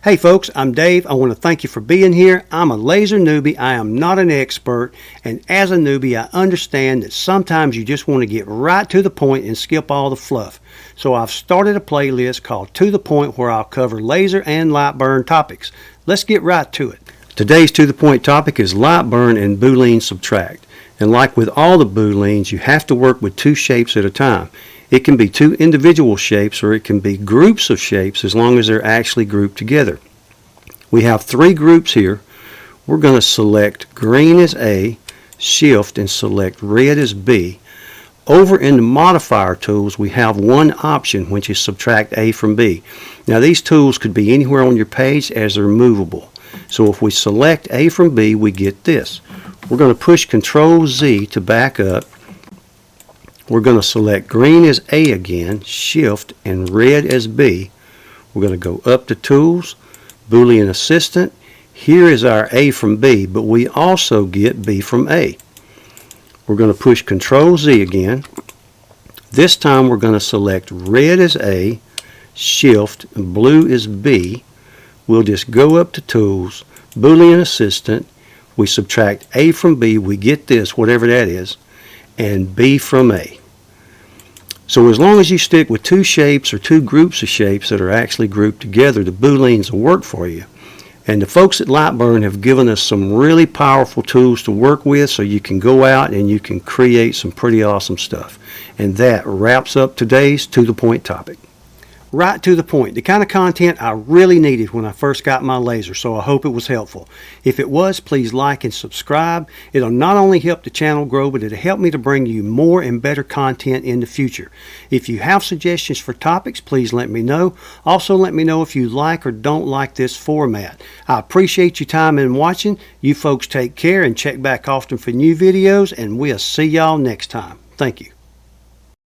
Hey folks, I'm Dave. I want to thank you for being here. I'm a laser newbie. I am not an expert, and as a newbie I understand that sometimes you just want to get right to the point and skip all the fluff. So I've started a playlist called To The Point where I'll cover laser and Lightburn topics. Let's get right to it. Today's To The Point topic is Lightburn and Boolean Subtract. And like with all the booleans, you have to work with two shapes at a time. It can be two individual shapes or it can be groups of shapes as long as they're actually grouped together. We have three groups here. We're going to select green as A, shift and select red as B. Over in the modifier tools we have one option, which is subtract A from B. Now these tools could be anywhere on your page as they're movable. So if we select A from B, we get this. We're going to push Control Z to back up. We're going to select green as A again, shift, and red as B. We're going to go up to Tools, Boolean Assistant. Here is our A from B, but we also get B from A. We're going to push Control Z again. This time we're going to select red as A, shift, and blue as B. We'll just go up to Tools, Boolean Assistant. We subtract A from B, we get this, whatever that is, and B from A. So as long as you stick with two shapes or two groups of shapes that are actually grouped together, the booleans will work for you. And the folks at Lightburn have given us some really powerful tools to work with so you can go out and you can create some pretty awesome stuff. And that wraps up today's To The Point topic. Right to the point, the kind of content I really needed when I first got my laser, so I hope it was helpful. If it was, please like and subscribe. It'll not only help the channel grow, but it'll help me to bring you more and better content in the future. If you have suggestions for topics, please let me know. Also let me know if you like or don't like this format. I appreciate your time in watching. You folks take care and check back often for new videos, and we'll see y'all next time. Thank you.